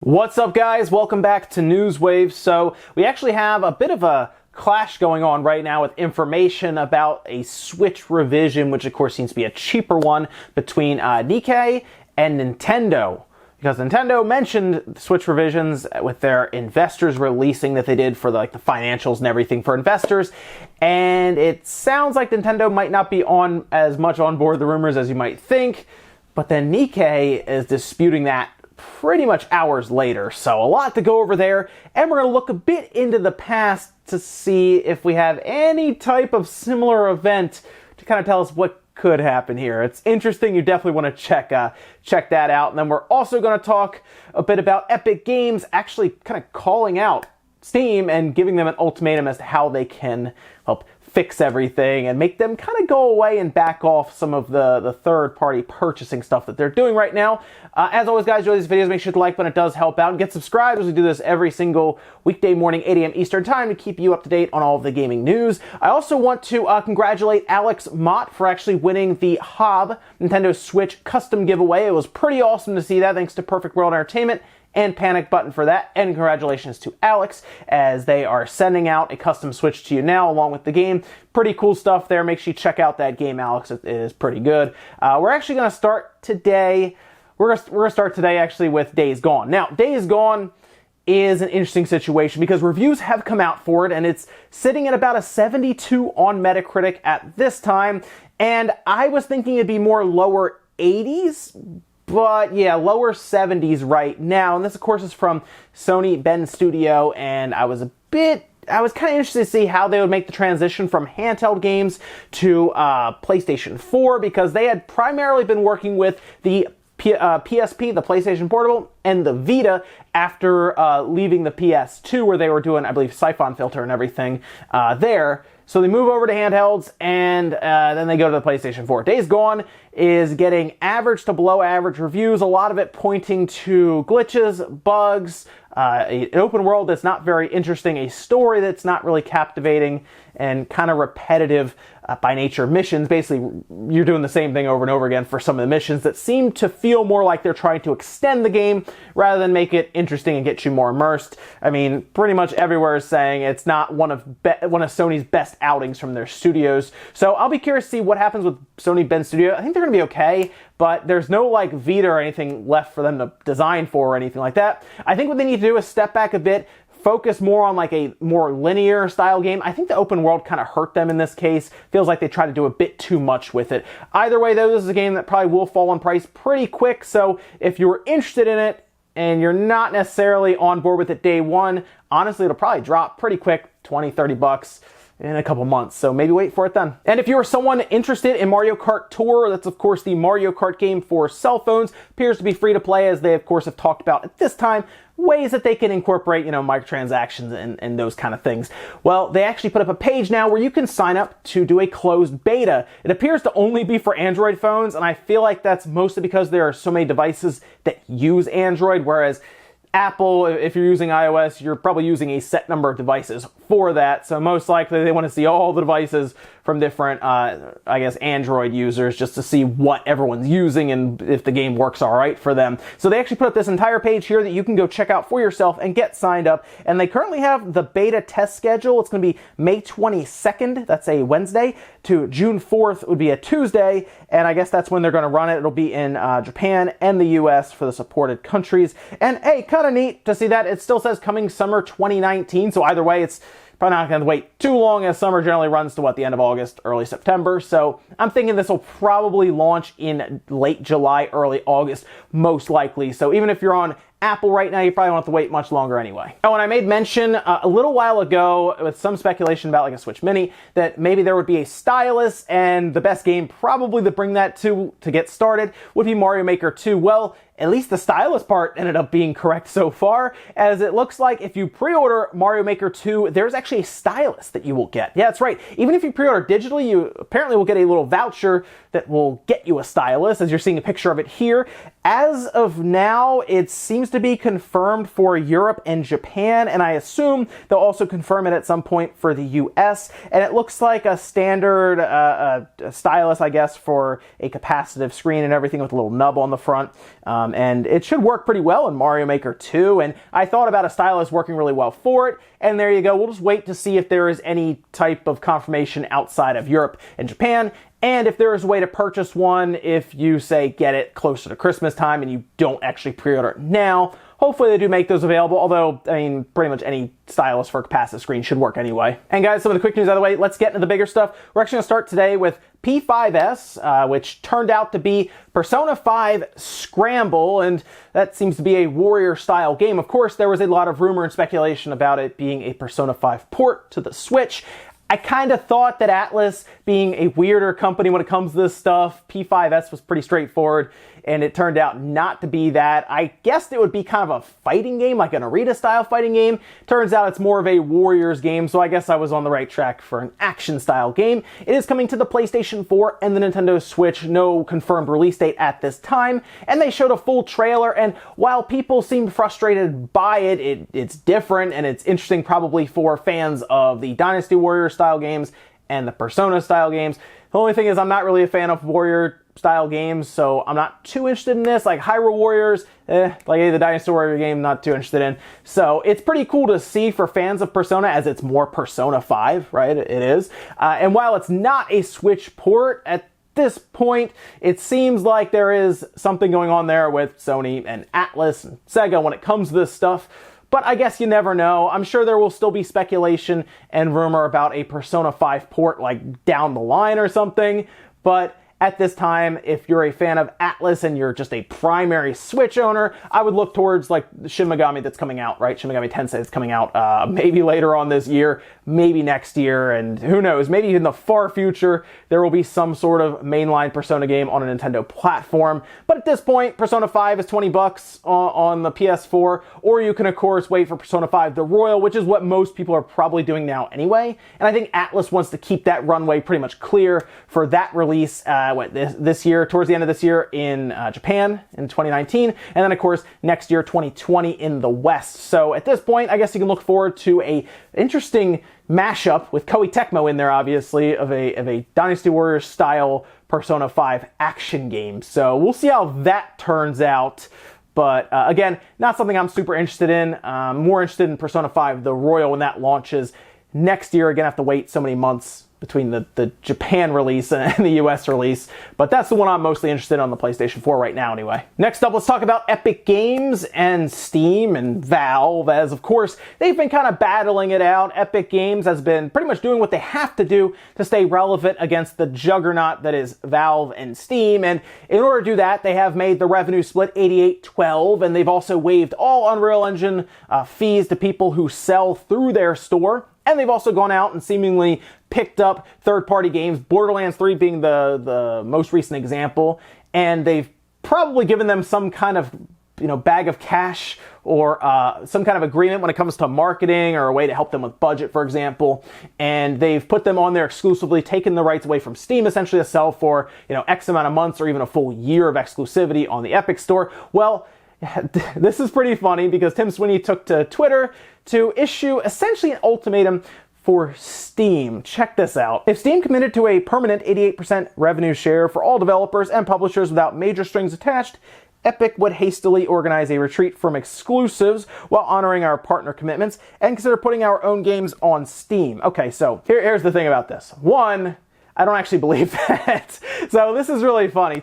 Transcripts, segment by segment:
What's up, guys? Welcome back to Newswave. So we actually have a bit of a clash going on right now with information about a Switch revision, which of course seems to be a cheaper one, between Nikkei and Nintendo. Because Nintendo mentioned the Switch revisions with their investors releasing that they did for the financials and everything for investors. And it sounds like Nintendo might not be on as much on board the rumors as you might think. But then Nikkei is disputing that pretty much hours later. So a lot to go over there, and we're going to look a bit into the past to see if we have any type of similar event to kind of tell us what could happen here. It's interesting. You definitely want to check that out. And then we're also going to talk a bit about Epic Games actually kind of calling out Steam and giving them an ultimatum as to how they can help fix everything and make them kind of go away and back off some of the third-party purchasing stuff that they're doing right now. As always, guys, enjoy these videos. Make sure to like button. It does help out. And get subscribed as we do this every single weekday morning, 8 a.m. Eastern Time, to keep you up to date on all of the gaming news. I also want to congratulate Alex Mott for actually winning the Hob Nintendo Switch custom giveaway. It was pretty awesome to see that, thanks to Perfect World Entertainment and Panic Button for that. And congratulations to Alex, as they are sending out a custom Switch to you now along with the game. Pretty cool stuff there. Make sure you check out that game, Alex. It is pretty good. We're actually going to start today. We're going to start today actually with Days Gone. Now, Days Gone is an interesting situation because reviews have come out for it, and it's sitting at about a 72 on Metacritic at this time. And I was thinking it'd be more lower 80s, but yeah, lower 70s right now. And this, of course, is from Sony Bend Studio, and I was kind of interested to see how they would make the transition from handheld games to PlayStation 4, because they had primarily been working with the PSP, the PlayStation Portable, and the Vita after leaving the PS2, where they were doing, I believe, Siphon Filter and everything there. So they move over to handhelds, and then they go to the PlayStation 4. Days Gone is getting average to below average reviews, a lot of it pointing to glitches, bugs, an open world that's not very interesting, a story that's not really captivating, and kind of repetitive by nature missions. Basically, you're doing the same thing over and over again for some of the missions that seem to feel more like they're trying to extend the game rather than make it interesting and get you more immersed. I mean, pretty much everywhere is saying it's not one of Sony's best outings from their studios. So I'll be curious to see what happens with Sony Bend Studio. I think they're going to be okay, but there's no Vita or anything left for them to design for or anything like that. I think what they need to do is step back a bit, focus more on a more linear style game. I think the open world kind of hurt them in this case. Feels like they try to do a bit too much with it. Either way, though, this is a game that probably will fall in price pretty quick. So if you're interested in it and you're not necessarily on board with it day one, honestly, it'll probably drop pretty quick, 20, 30 bucks. In a couple months, so maybe wait for it then. And if you are someone interested in Mario Kart Tour, that's of course the Mario Kart game for cell phones, appears to be free to play, as they of course have talked about at this time ways that they can incorporate, microtransactions and those kind of things. Well, they actually put up a page now where you can sign up to do a closed beta. It appears to only be for Android phones, and I feel like that's mostly because there are so many devices that use Android, whereas Apple, if you're using iOS, you're probably using a set number of devices for that. So most likely they want to see all the devices from different, Android users, just to see what everyone's using and if the game works all right for them. So they actually put up this entire page here that you can go check out for yourself and get signed up. And they currently have the beta test schedule. It's going to be May 22nd, that's a Wednesday, to June 4th would be a Tuesday. And I guess that's when they're going to run it. It'll be in Japan and the US for the supported countries. And hey, kind of neat to see that. It still says coming summer 2019. So either way, it's probably not going to wait too long, as summer generally runs to the end of August, early September. So I'm thinking this will probably launch in late July, early August, most likely. So even if you're on Apple right now, you probably won't have to wait much longer anyway. Oh, and I made mention a little while ago with some speculation about a Switch Mini that maybe there would be a Stylus, and the best game probably to bring that to get started would be Mario Maker 2. Well, at least the Stylus part ended up being correct so far, as it looks like if you pre-order Mario Maker 2, there's actually a stylus that you will get. Yeah, that's right. Even if you pre-order digitally, you apparently will get a little voucher that will get you a stylus, as you're seeing a picture of it here. As of now, it seems to be confirmed for Europe and Japan, and I assume they'll also confirm it at some point for the US. And it looks like a standard stylus, I guess, for a capacitive screen and everything, with a little nub on the front. and it should work pretty well in Mario Maker 2, and I thought about a Stylus working really well for it, and there you go. We'll just wait to see if there is any type of confirmation outside of Europe and Japan, and if there is a way to purchase one if you, say, get it closer to Christmas time and you don't actually pre-order it now. Hopefully they do make those available, although, I mean, pretty much any stylus for a capacitive screen should work anyway. And guys, some of the quick news out of the way, let's get into the bigger stuff. We're actually going to start today with P5S, which turned out to be Persona 5 Scramble, and that seems to be a warrior-style game. Of course, there was a lot of rumor and speculation about it being a Persona 5 port to the Switch. I kind of thought that Atlus, being a weirder company when it comes to this stuff, P5S was pretty straightforward, and it turned out not to be that. I guessed it would be kind of a fighting game, like an Arita-style fighting game. Turns out it's more of a Warriors game, so I guess I was on the right track for an action-style game. It is coming to the PlayStation 4 and the Nintendo Switch, no confirmed release date at this time, and they showed a full trailer, and while people seemed frustrated by it, it's different, and it's interesting probably for fans of the Dynasty Warrior-style games and the Persona-style games. The only thing is I'm not really a fan of Warrior-style games, so I'm not too interested in this. Like Hyrule Warriors, like the Dynasty Warrior game, not too interested in. So it's pretty cool to see for fans of Persona, as it's more Persona 5, right? It is. And while it's not a Switch port, at this point, it seems like there is something going on there with Sony and Atlus and Sega when it comes to this stuff. But I guess you never know. I'm sure there will still be speculation and rumor about a Persona 5 port like down the line or something. But at this time, if you're a fan of Atlus and you're just a primary Switch owner, I would look towards like Shin Megami that's coming out, right? Shin Megami Tensei that's coming out maybe later on this year, maybe next year, and who knows, maybe in the far future, there will be some sort of mainline Persona game on a Nintendo platform. But at this point, Persona 5 is $20 on the PS4, or you can of course wait for Persona 5 The Royal, which is what most people are probably doing now anyway. And I think Atlus wants to keep that runway pretty much clear for that release this year, towards the end of this year in Japan in 2019, and then of course next year 2020 in the West. So at this point, I guess you can look forward to a interesting mashup with Koei Tecmo in there, obviously, of a Dynasty Warriors style Persona 5 action game. So we'll see how that turns out. But again, not something I'm super interested in. More interested in Persona 5 The Royal when that launches next year. Again, I have to wait so many months between the Japan release and the US release, but that's the one I'm mostly interested in on the PlayStation 4 right now anyway. Next up, let's talk about Epic Games and Steam and Valve, as of course, they've been kind of battling it out. Epic Games has been pretty much doing what they have to do to stay relevant against the juggernaut that is Valve and Steam, and in order to do that, they have made the revenue split 88-12, and they've also waived all Unreal Engine fees to people who sell through their store. And they've also gone out and seemingly picked up third-party games, Borderlands 3 being the most recent example, and they've probably given them some kind of bag of cash or some kind of agreement when it comes to marketing or a way to help them with budget, for example. And they've put them on there exclusively, taken the rights away from Steam, essentially to sell for X amount of months or even a full year of exclusivity on the Epic Store. Well, this is pretty funny because Tim Sweeney took to Twitter to issue essentially an ultimatum for Steam. Check this out. If Steam committed to a permanent 88% revenue share for all developers and publishers without major strings attached, Epic would hastily organize a retreat from exclusives while honoring our partner commitments and consider putting our own games on Steam. Okay, so here's the thing about this. One, I don't actually believe that. So this is really funny.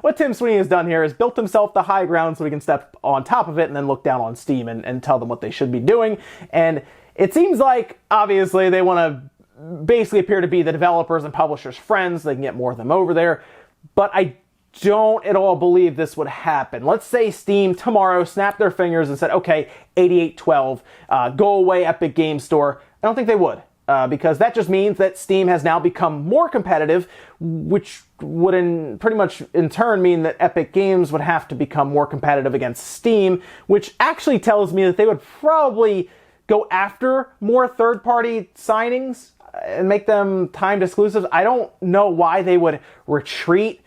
What Tim Sweeney has done here is built himself the high ground so he can step on top of it and then look down on Steam and tell them what they should be doing. And it seems like, obviously, they want to basically appear to be the developers and publishers' friends. They can get more of them over there. But I don't at all believe this would happen. Let's say Steam tomorrow snapped their fingers and said, okay, 88-12, go away, Epic Games Store. I don't think they would. Because that just means that Steam has now become more competitive, which would pretty much in turn mean that Epic Games would have to become more competitive against Steam, which actually tells me that they would probably go after more third-party signings and make them timed exclusives. I don't know why they would retreat.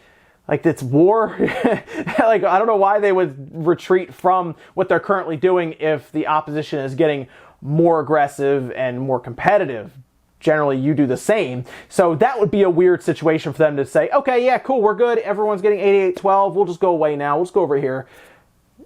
Like, it's war. Like, I don't know why they would retreat from what they're currently doing if the opposition is getting more aggressive and more competitive. Generally, you do the same. So that would be a weird situation for them to say, okay, yeah, cool, we're good. Everyone's getting 88-12. We'll just go away now. We'll just go over here.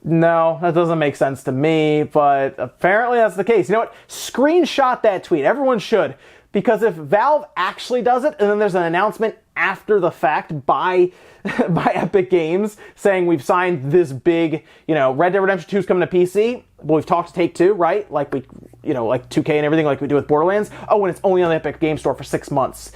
No, that doesn't make sense to me, but apparently that's the case. You know what? Screenshot that tweet. Everyone should. Because if Valve actually does it, and then there's an announcement after the fact by Epic Games saying we've signed this big, Red Dead Redemption 2 is coming to PC. Well, we've talked to Take-Two, right? Like like 2K and everything like we do with Borderlands. Oh, and it's only on the Epic Games Store for 6 months.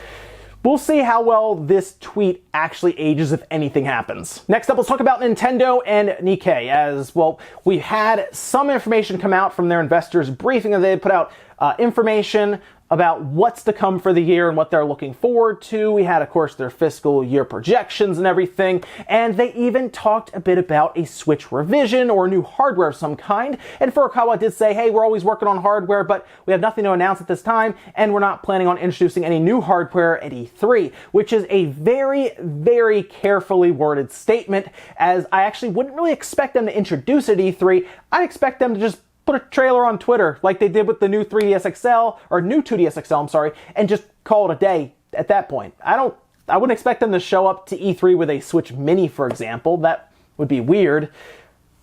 We'll see how well this tweet actually ages if anything happens. Next up, let's talk about Nintendo and Nikkei. As well, we had some information come out from their investors briefing, and they had put out information about what's to come for the year and what they're looking forward to. We had, of course, their fiscal year projections and everything, and they even talked a bit about a Switch revision or new hardware of some kind. And Furukawa did say, hey, we're always working on hardware, but we have nothing to announce at this time, and we're not planning on introducing any new hardware at E3, which is a very, very carefully worded statement, as I actually wouldn't really expect them to introduce it at E3. I expect them to just put a trailer on Twitter like they did with the new 3DS XL, or new 2DS XL, I'm sorry, and just call it a day at that point. I wouldn't expect them to show up to E3 with a Switch Mini, for example. That would be weird,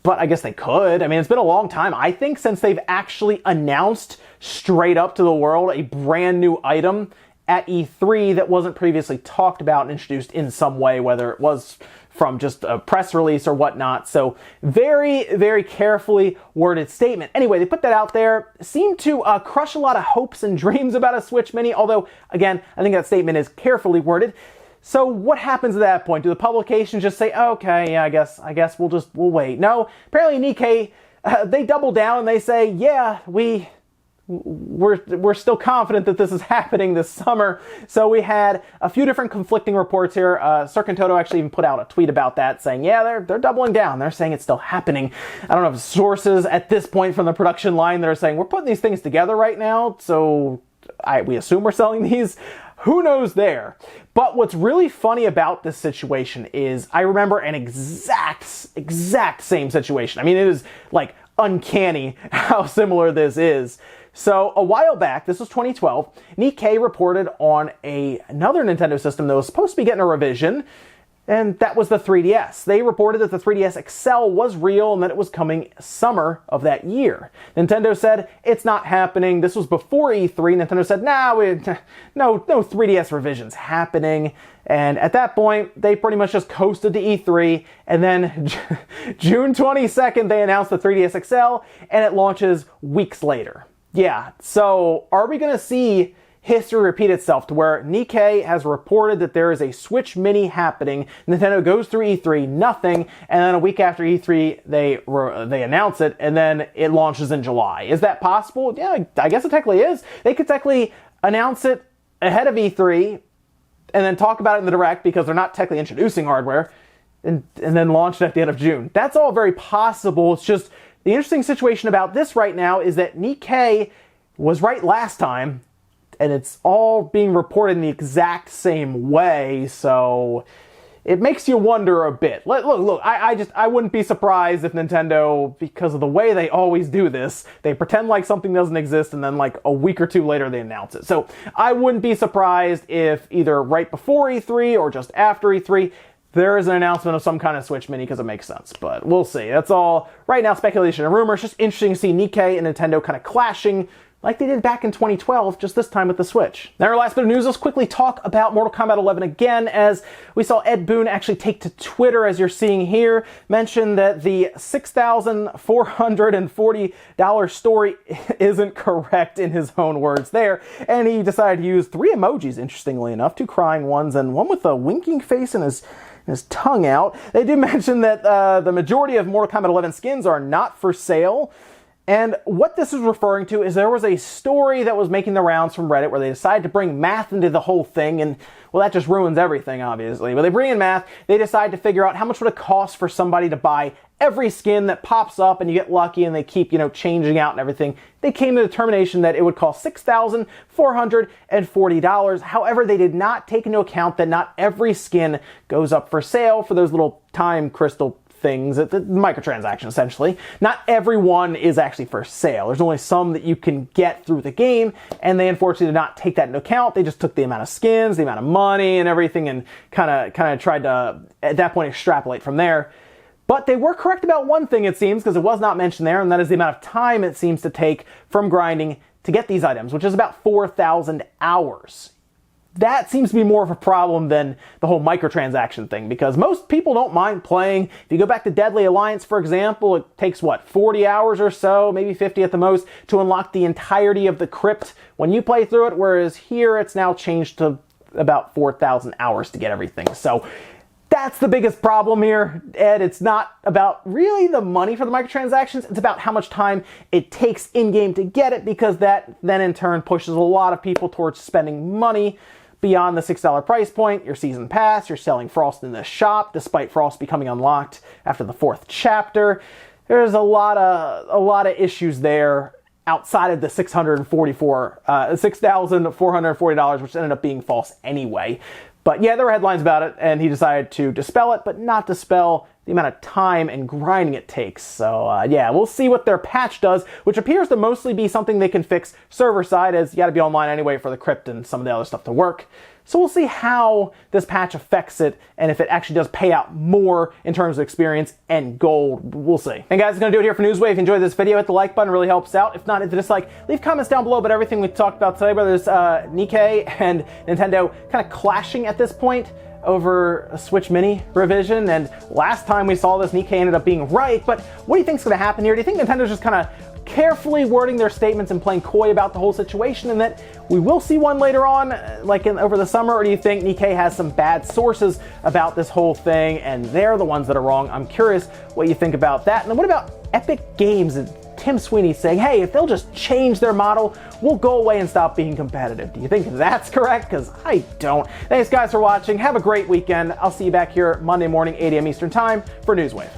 but I guess they could. I mean, it's been a long time, I think, since they've actually announced straight up to the world a brand new item at E3 that wasn't previously talked about and introduced in some way, whether it was from just a press release or whatnot. So very, very carefully worded statement. Anyway, they put that out there, seemed to crush a lot of hopes and dreams about a Switch Mini, although, again, I think that statement is carefully worded. So what happens at that point? Do the publications just say, okay, yeah, I guess we'll wait? No, apparently Nikkei, they double down and they say, yeah, we're still confident that this is happening this summer. So we had a few different conflicting reports here. Circuit Toto actually even put out a tweet about that, saying, yeah, they're doubling down. They're saying it's still happening. I don't know if sources at this point from the production line that are saying, we're putting these things together right now, so we assume we're selling these. Who knows there? But what's really funny about this situation is I remember an exact same situation. I mean, it is like uncanny how similar this is. So a while back, this was 2012, Nikkei reported on another Nintendo system that was supposed to be getting a revision, and that was the 3DS. They reported that the 3DS XL was real and that it was coming summer of that year. Nintendo said, it's not happening. This was before E3. Nintendo said, no 3DS revisions happening. And at that point, they pretty much just coasted to E3, and then June 22nd, they announced the 3DS XL, and it launches weeks later. Yeah, so are we going to see history repeat itself to where Nikkei has reported that there is a Switch Mini happening, Nintendo goes through E3, nothing, and then a week after E3, they announce it, and then it launches in July? Is that possible? Yeah, I guess it technically is. They could technically announce it ahead of E3, and then talk about it in the Direct, because they're not technically introducing hardware, and then launch it at the end of June. That's all very possible. It's just the interesting situation about this right now is that Nikkei was right last time, and it's all being reported in the exact same way, so it makes you wonder a bit. Look, I wouldn't be surprised if Nintendo, because of the way they always do this, they pretend like something doesn't exist, and then like a week or two later they announce it. So I wouldn't be surprised if either right before E3 or just after E3, there is an announcement of some kind of Switch Mini, because it makes sense, but we'll see. That's all right now speculation and rumor. It's just interesting to see Nikkei and Nintendo kind of clashing like they did back in 2012, just this time with the Switch. Now, our last bit of news, let's quickly talk about Mortal Kombat 11 again, as we saw Ed Boon actually take to Twitter, as you're seeing here, mention that the $6,440 story isn't correct in his own words there, and he decided to use 3 emojis, interestingly enough, 2 crying ones and one with a winking face and his tongue out. They do mention that the majority of Mortal Kombat 11 skins are not for sale. And what this is referring to is there was a story that was making the rounds from Reddit where they decided to bring math into the whole thing, and well, that just ruins everything, obviously. But they bring in math, they decide to figure out how much would it cost for somebody to buy every skin that pops up and you get lucky and they keep, changing out and everything. They came to the determination that it would cost $6,440. However, they did not take into account that not every skin goes up for sale for those little time crystal things, the microtransaction essentially. Not every one is actually for sale. There's only some that you can get through the game, and they unfortunately did not take that into account. They just took the amount of skins, the amount of money and everything, and kind of tried to, at that point, extrapolate from there. But they were correct about one thing, it seems, because it was not mentioned there, and that is the amount of time it seems to take from grinding to get these items, which is about 4,000 hours. That seems to be more of a problem than the whole microtransaction thing, because most people don't mind playing. If you go back to Deadly Alliance, for example, it takes, 40 hours or so, maybe 50 at the most, to unlock the entirety of the crypt when you play through it, whereas here it's now changed to about 4,000 hours to get everything. So that's the biggest problem here, Ed. It's not about really the money for the microtransactions. It's about how much time it takes in-game to get it, because that then in turn pushes a lot of people towards spending money beyond the $6 price point. Your season pass, you're selling Frost in the shop, despite Frost becoming unlocked after the 4th chapter. There's a lot of issues there outside of the $6,440, which ended up being false anyway. But yeah, there were headlines about it, and he decided to dispel it, but not dispel the amount of time and grinding it takes. So yeah, we'll see what their patch does, which appears to mostly be something they can fix server side, as you gotta be online anyway for the crypt and some of the other stuff to work. So we'll see how this patch affects it, and if it actually does pay out more in terms of experience and gold. We'll see. And guys, that's gonna do it here for Newswave. If you enjoyed this video, hit the like button, really helps out. If not, hit the dislike. Leave comments down below about everything we talked about today, whether it's Nikkei and Nintendo kind of clashing at this point over a Switch Mini revision. And last time we saw this, Nikkei ended up being right, but what do you think's gonna happen here? Do you think Nintendo's just kind of carefully wording their statements and playing coy about the whole situation, and that we will see one later on, over the summer? Or do you think Nikkei has some bad sources about this whole thing and they're the ones that are wrong? I'm curious what you think about that. And then what about Epic Games and Tim Sweeney saying, hey, if they'll just change their model, we'll go away and stop being competitive? Do you think that's correct? Because I don't. Thanks guys for watching. Have a great weekend. I'll see you back here Monday morning, 8 a.m. Eastern Time for Newswave.